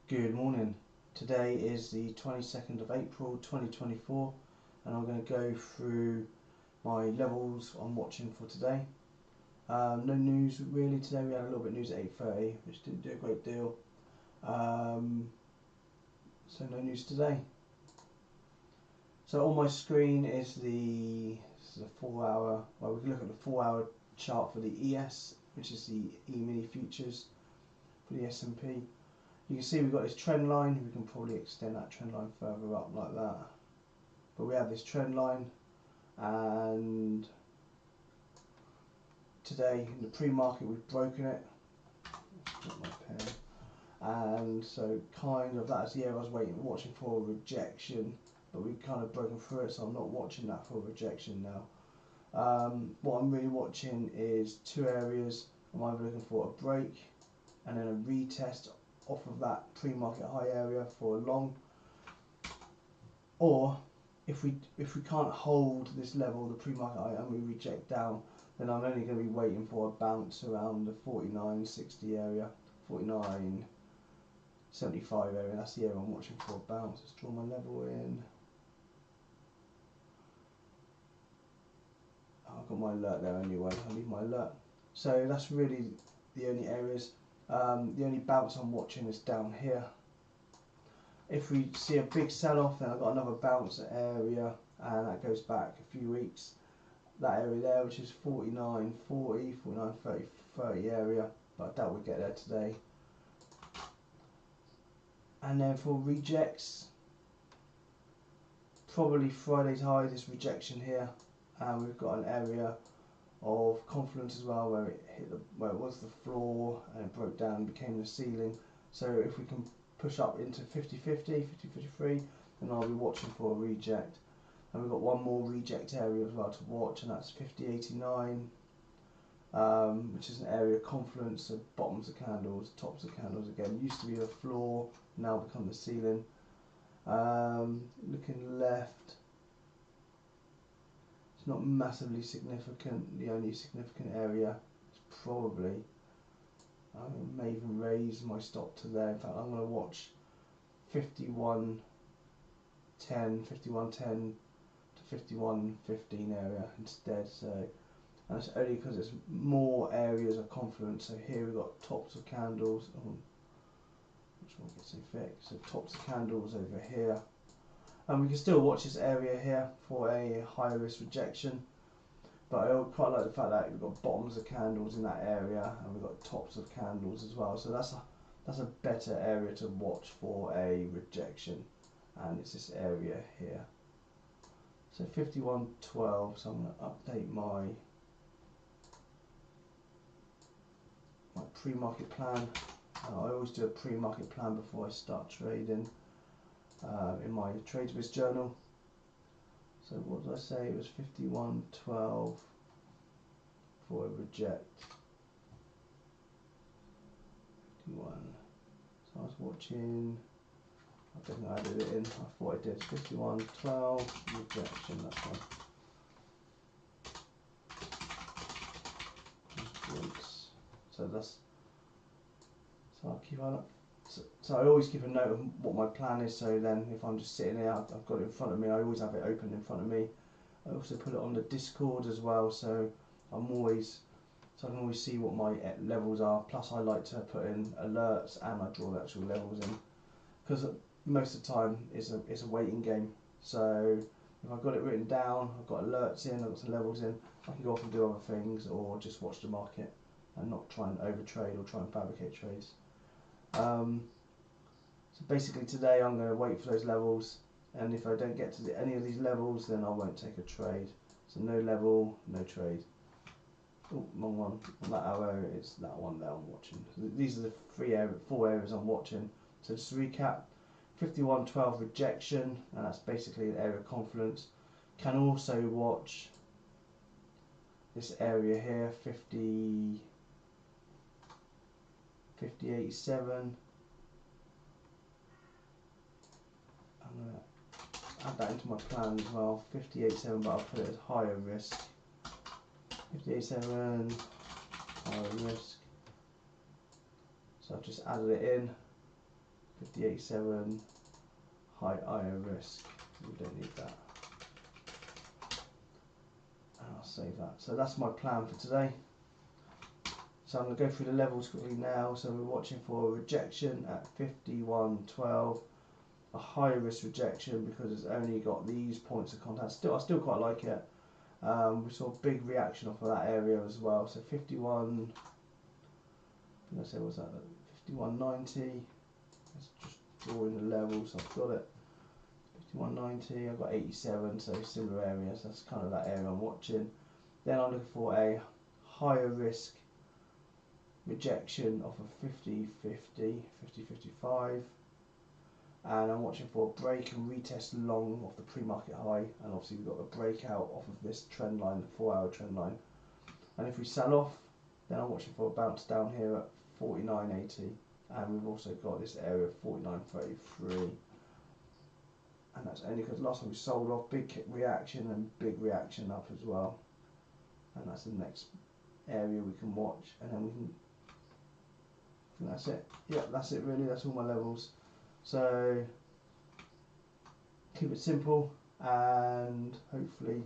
Good morning. Today is the 22nd of April 2024 and I'm going to go through my levels I'm watching for today. No news really today. We had a little bit of news at 8:30 which didn't do a great deal. So no news today. So on my screen is this is a 4 hour, well we can look at the 4 hour chart for the ES, which is the E-mini futures for the S&P. You can see we've got this trend line. We can probably extend that trend line further up like that. But we have this trend line, and today in the pre-market we've broken it. Got my pen. And so kind of that's the area I was watching for a rejection, but we've kind of broken through it, so I'm not watching that for a rejection now. What I'm really watching is two areas. I'm either looking for a break and then a retest off of that pre-market high area for a long, or if we can't hold this level, the pre-market high, and we reject down, then I'm only going to be waiting for a bounce around the 49.60 area, 49.75 area. That's the area I'm watching for a bounce. Let's draw my level in. I've got my alert there anyway. I'll leave my alert. So that's really the only areas. The only bounce I'm watching is down here. If we see a big sell-off, then I've got another bounce area, and that goes back a few weeks. That area there, which is 49.40, 49.30 area, but I doubt we'll get there today. And then for rejects, probably Friday's high, this rejection here, and we've got an area of confluence as well, where it hit where it was the floor and it broke down and became the ceiling. So if we can push up into 50.50, 50.53, then I'll be watching for a reject. And we've got one more reject area as well to watch, and that's 50.89, which is an area of confluence, so bottoms of candles, tops of candles again. Used to be the floor, now become the ceiling. Looking left, not massively significant. The only significant area is probably, I may even raise my stop to there. In fact, I'm going to watch 51.10 to 51.15 area instead. So, and it's only because it's more areas of confluence. So here we've got tops of candles. Oh, which one gets in thick? So tops of candles over here. And we can still watch this area here for a higher risk rejection, but I quite like the fact that we've got bottoms of candles in that area and we've got tops of candles as well. So that's a better area to watch for a rejection, and it's this area here. So 51.12. So I'm going to update my pre-market plan. I always do a pre-market plan before I start trading. In my TradeWiz journal. So what did I say? It was 51.12 for a reject. 51. So I was watching. I don't think I added it in. I thought I did. 51.12 rejection. That's one. Breaks. So that's. So I'll keep on up. So I always keep a note of what my plan is, so then if I'm just sitting there, I've got it in front of me, I always have it open in front of me. I also put it on the Discord as well, so I can always see what my levels are. Plus I like to put in alerts, and I draw the actual levels in, because most of the time it's a waiting game. So if I've got it written down, I've got alerts in, I've got some levels in, I can go off and do other things, or just watch the market and not try and overtrade or try and fabricate trades. So basically today I'm going to wait for those levels, and if I don't get to any of these levels, then I won't take a trade. So no level, no trade. Oh, wrong one. On that arrow, it's that one there I'm watching. So these are the four areas I'm watching. So just to recap, 51.12 rejection, and that's basically an area of confluence. Can also watch this area here, 50.87. I'm going to add that into my plan as well. 50.87, but I'll put it as higher risk. 50.87, higher risk. So I've just added it in. 5087, high IO risk. We don't need that. And I'll save that. So that's my plan for today. So I'm going to go through the levels quickly now. So we're watching for a rejection at 5112, a higher risk rejection because it's only got these points of contact. I still quite like it. We saw a big reaction off of that area as well. So 51, let's say what's that? 5190. Let's just draw in the levels. I've got it. 5190. I've got 87. So similar areas. That's kind of that area I'm watching. Then I'm looking for a higher risk rejection off of 5050, 5055, and I'm watching for a break and retest long off the pre-market high, and obviously we've got the breakout off of this trend line, the 4-hour trend line, and if we sell off, then I'm watching for a bounce down here at 49.80, and we've also got this area of 49.33, and that's only because last time we sold off, big reaction and big reaction up as well, and that's the next area we can watch, and then we can, I think that's it. Yeah, that's it really, that's all my levels. So keep it simple, and hopefully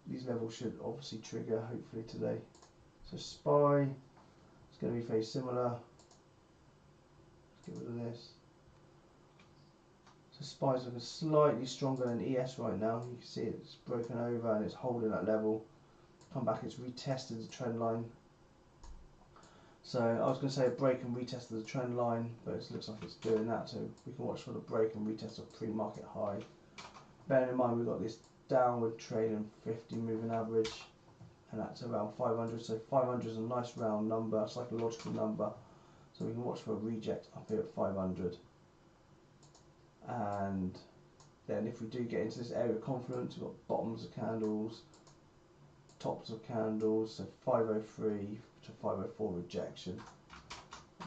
these levels should obviously trigger hopefully today. So SPY is going to be very similar. Let's get rid of this. So SPY is looking slightly stronger than ES right now. You can see it's broken over and it's holding that level. Come back, it's retested the trend line. So I was going to say a break and retest of the trend line, but it looks like it's doing that, so we can watch for the break and retest of pre-market high. Bearing in mind we've got this downward trade in 50 moving average, and that's around 500, so 500 is a nice round number, psychological number, so we can watch for a reject up here at 500. And then if we do get into this area of confluence, we've got bottoms of candles, tops of candles, so 503 to 504 rejection.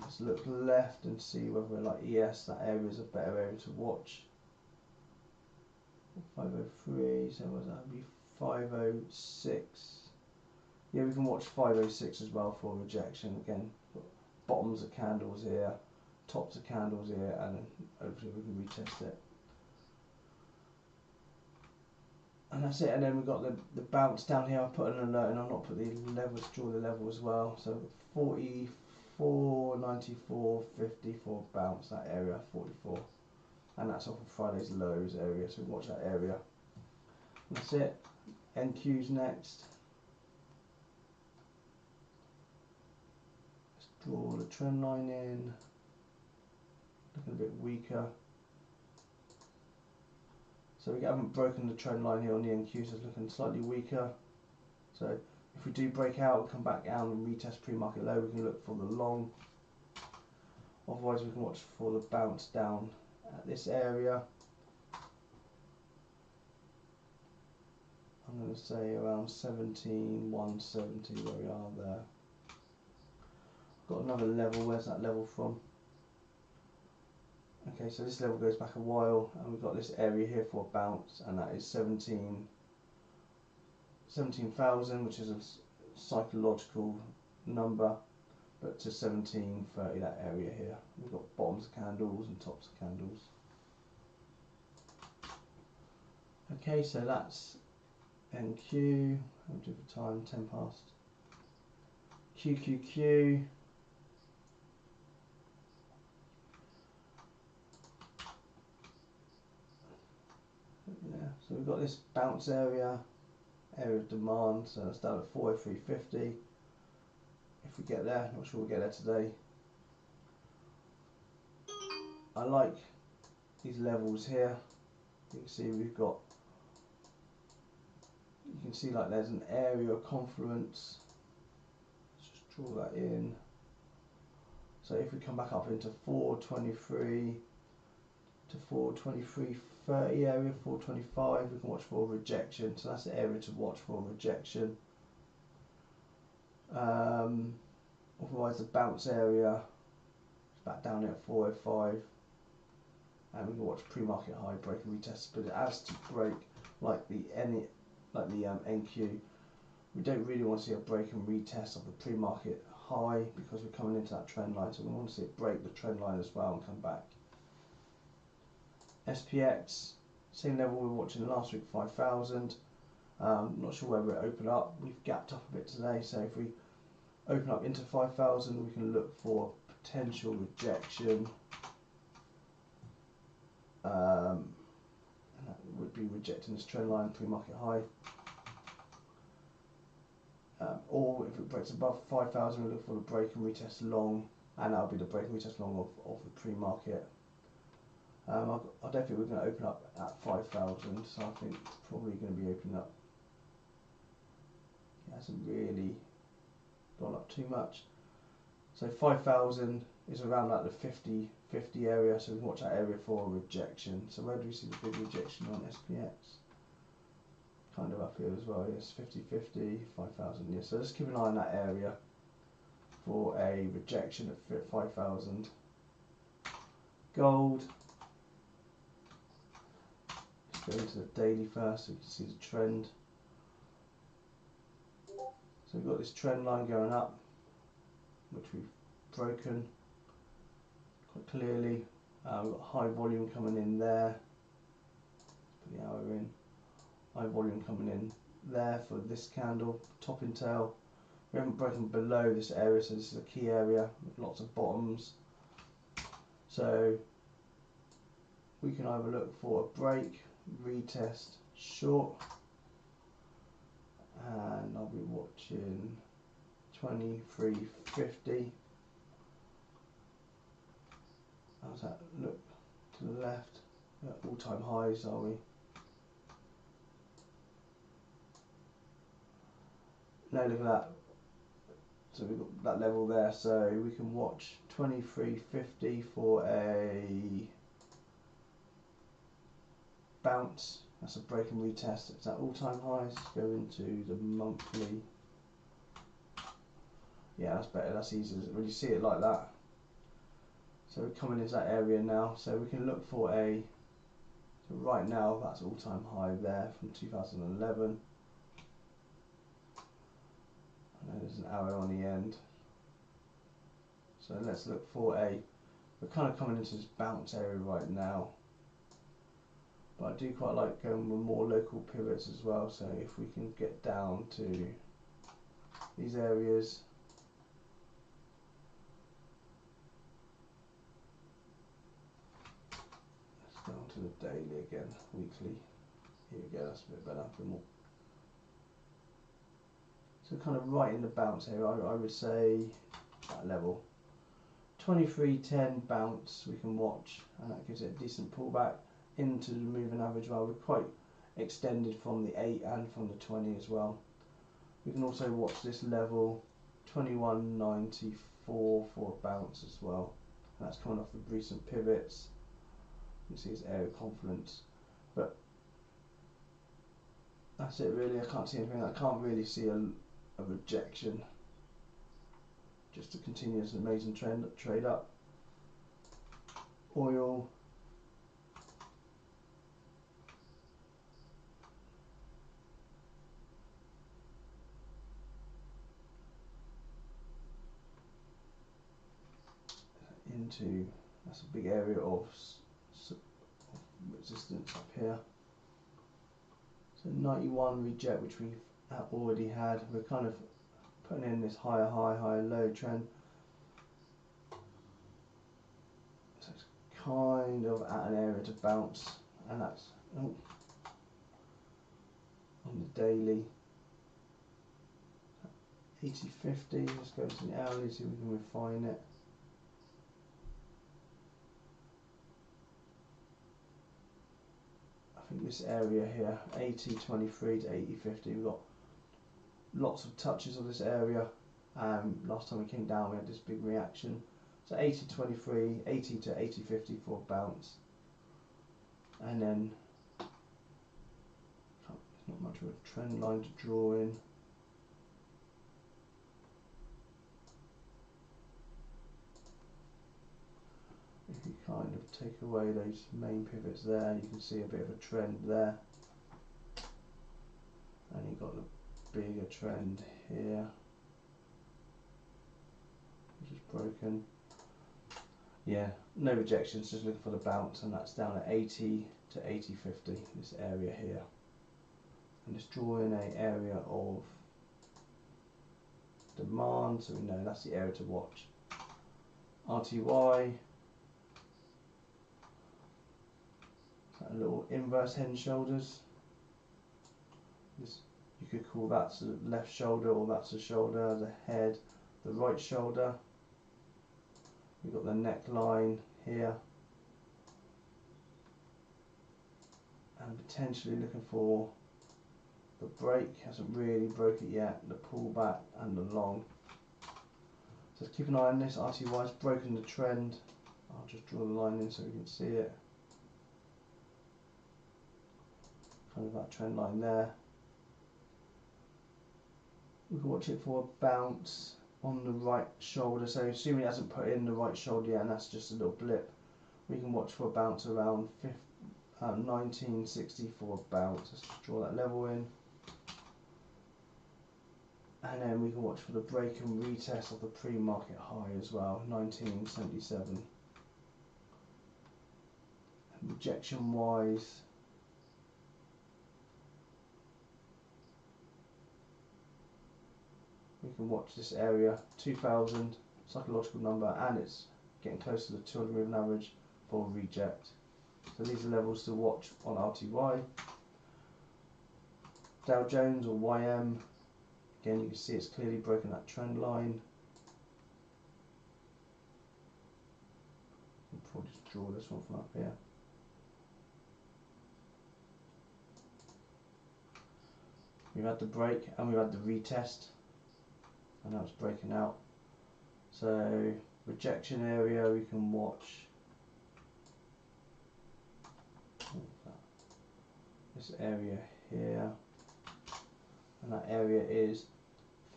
Let's look left and see whether we're like ES, that area is a better area to watch. 503, so what that be? 506. Yeah, we can watch 506 as well for rejection. Again, bottoms of candles here, tops of candles here, and then hopefully we can retest it. And that's it, and then we've got the bounce down here. I've put an alert and I've not put the levels, draw the level as well. So 44, 94, 54 bounce, that area, 44. And that's off of Friday's lows area, so watch that area. And that's it. NQ's next. Let's draw the trend line in. Looking a bit weaker. So we haven't broken the trend line here on the NQ, so it's looking slightly weaker. So if we do break out and come back down and retest pre-market low, we can look for the long. Otherwise we can watch for the bounce down at this area. I'm going to say around 17,170 where we are there. Got another level, where's that level from? Okay, so this level goes back a while, and we've got this area here for a bounce, and that is 17,000, which is a psychological number, but to 1730, that area here. We've got bottoms of candles and tops of candles. Okay, so that's NQ. I'll do the time, 10 past. QQQ. Yeah, so we've got this bounce area of demand, so that's down at 403.50. If we get there, not sure we'll get there today. I like these levels here. You can see we've got, you can see like there's an area of confluence. Let's just draw that in. So if we come back up into 423 to 423.30 area, 425, we can watch for rejection. So that's the area to watch for rejection. Otherwise the bounce area is back down at 405, and we can watch pre-market high break and retest. But it has to break like the NQ. We don't really want to see a break and retest of the pre-market high because we're coming into that trend line, so we want to see it break the trend line as well and come back. SPX, same level we were watching last week, 5,000. Not sure where it opened up. We've gapped up a bit today, so if we open up into 5,000, we can look for potential rejection. And that would be rejecting this trend line, pre-market high. Or if it breaks above 5,000, we look for the break and retest long, and that'll be the break and retest long of the pre-market. I don't think we're going to open up at 5,000, so I think it's probably going to be opening up. It hasn't really gone up too much. So 5,000 is around like the 50 area, so we can watch that area for rejection. So where do we see the big rejection on SPX? Kind of up here as well, yes, 50, 5,000, yes. So let's keep an eye on that area for a rejection at 5,000. Gold. Let's go into the daily first so you can see the trend. So we've got this trend line going up, which we've broken quite clearly. We've got high volume coming in there. Put the arrow in. High volume coming in there for this candle, top and tail. We haven't broken below this area, so this is a key area with lots of bottoms. So we can either look for a break, retest, short, and I'll be watching 23.50. How's that look to the left? All-time highs, are we? No, look at that. So we've got that level there, so we can watch 23.50 for a bounce. That's a break and retest. It's at all-time highs. Let's go into the monthly. Yeah, that's better. That's easy when you see it like that. So we're coming into that area now. So we can look for a. So right now, that's all-time high there from 2011. And there's an arrow on the end. So let's look for a. We're kind of coming into this bounce area right now. But I do quite like going with more local pivots as well, so if we can get down to these areas, let's go on to the daily again, weekly, here we go, that's a bit better, a bit more. So kind of right in the bounce area, I would say that level. 23.10 bounce we can watch, and that gives it a decent pullback into the moving average. Well, we're quite extended from the 8 and from the 20 as well. We can also watch this level 21.94 for a bounce as well, and that's coming off the recent pivots. You can see it's area confluence, but that's it really. I can't see anything. I can't really see a rejection. Just a continuous amazing trade up. Oil. Into, that's a big area of resistance up here. So 91 reject, which we've already had. We're kind of putting in this higher high, higher low trend. So it's kind of at an area to bounce, and that's on the daily. 80.50. Let's go to the hourly, see if we can refine it. I think this area here, 80.23 to 80.50, we've got lots of touches of this area. Last time we came down we had this big reaction. So 80.23, 80 to 80.50 for a bounce. And then there's not much of a trend line to draw in. If you kind of take away those main pivots there, you can see a bit of a trend there, and you've got the bigger trend here. just broken. Yeah, no rejections, just looking for the bounce, and that's down at 80 to 80.50, this area here. And just drawing an area of demand, so we know that's the area to watch. RTY, a little inverse head and shoulders. This, you could call that the left shoulder, or that's the shoulder, the head, the right shoulder. We've got the neckline here, and potentially looking for the break. Hasn't really broke it yet, the pullback and the long. So keep an eye on this. RTY has broken the trend. I'll just draw the line in so we can see it. Kind of that trend line there. We can watch it for a bounce on the right shoulder. So assuming it hasn't put in the right shoulder yet, and that's just a little blip, we can watch for a bounce around 1960 for a bounce. Let's just draw that level in. And then we can watch for the break and retest of the pre-market high as well, 1977. And rejection wise, we can watch this area, 2000, psychological number, and it's getting close to the 200 moving average for reject. So these are levels to watch on RTY. Dow Jones or YM, again you can see it's clearly broken that trend line. I'll probably just draw this one from up here. We've had the break and we've had the retest, and now it's breaking out. So rejection area, we can watch this area here, and that area is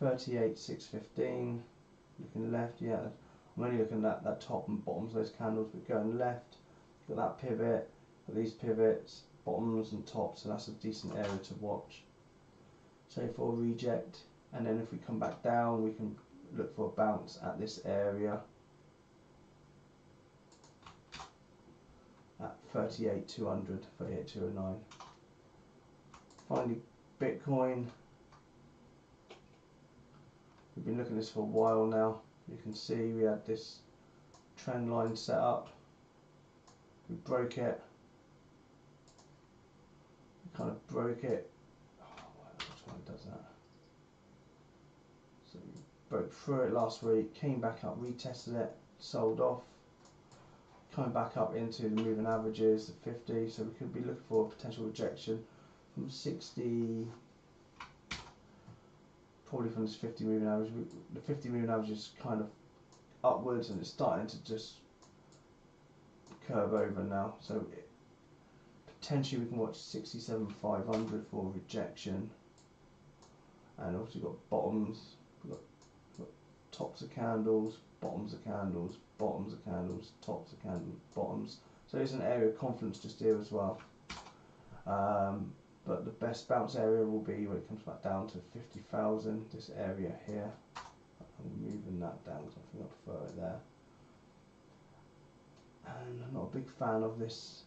38,615. Looking left, yeah, I'm only looking at that top and bottoms of those candles, but going left, got that pivot, got these pivots, bottoms and tops, so that's a decent area to watch. So for a reject, and then if we come back down, we can look for a bounce at this area at 38,200, 38,209. Finally, Bitcoin. We've been looking at this for a while now. You can see we had this trend line set up. We broke it. We kind of broke it. Oh, which one does that? So we broke through it last week, came back up, retested it, sold off. Coming back up into the moving averages, the 50. So we could be looking for a potential rejection from 60. Probably from this 50 moving average. The 50 moving average is kind of upwards and it's starting to just curve over now. So potentially we can watch 67,500 for rejection. And also we've got bottoms, we've got tops of candles, bottoms of candles, bottoms of candles, tops of candles, bottoms. So there's an area of confidence just here as well. But the best bounce area will be when it comes back down to 50,000, this area here. I'm moving that down because I think I prefer it there. And I'm not a big fan of this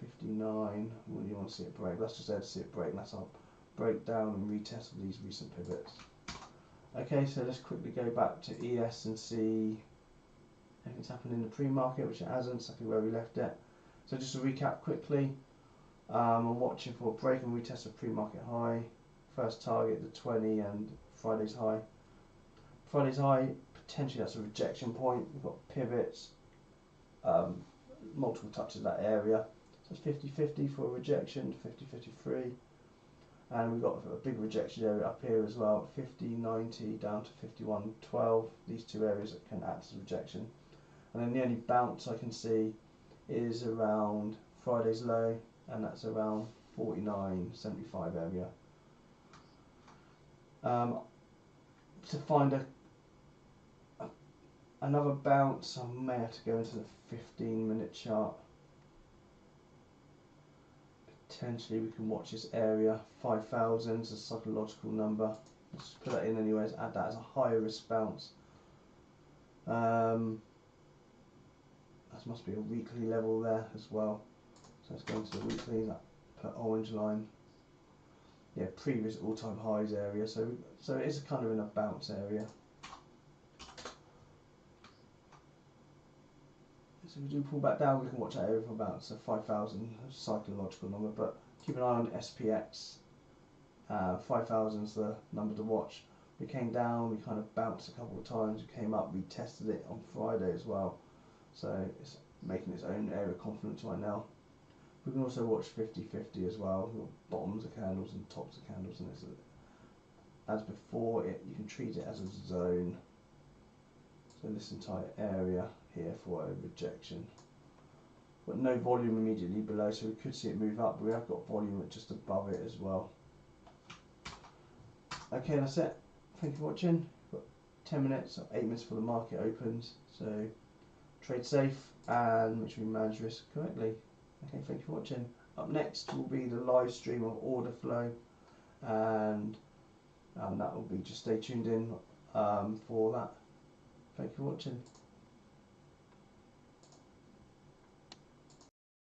59. Well, you want to see it break. That's just there to see it break. And that's our breakdown and retest of these recent pivots. Okay, so let's quickly go back to ES and see if it's happened in the pre-market, which it hasn't, exactly where we left it. So just to recap quickly. I'm watching for a break and retest of pre-market high. First target, the 20, and Friday's high. Friday's high, potentially that's a rejection point. We've got pivots, multiple touches of that area. So it's 50-50 for a rejection, 50-53. And we've got a big rejection area up here as well, 50-90 down to 51-12. These two areas that can act as rejection. And then the only bounce I can see is around Friday's low, and that's around 49.75 area. To find another bounce, I may have to go into the 15-minute chart. Potentially we can watch this area, 5,000 is a psychological number. Let's just put that in anyways, add that as a higher risk bounce. That must be a weekly level there as well. So let's go into the weekly, that orange line. Yeah, previous all-time highs area. So it is kind of in a bounce area. So if we do pull back down, we can watch that area for about 5,000 psychological number. But keep an eye on SPX. 5,000 is the number to watch. We came down, we kind of bounced a couple of times, we came up, we tested it on Friday as well. So it's making its own area of confidence right now. We can also watch 50-50 as well. We've got bottoms of candles and tops of candles, and it's as before, you can treat it as a zone. So this entire area here for a rejection. But no volume immediately below, so we could see it move up. But we have got volume just above it as well. Okay, that's it. Thank you for watching. We've got 10 minutes, or 8 minutes before the market opens. So trade safe and make sure you manage risk correctly. Okay, thank you for watching. Up next will be the live stream of order flow, and that will be, just stay tuned in for that. Thank you for watching.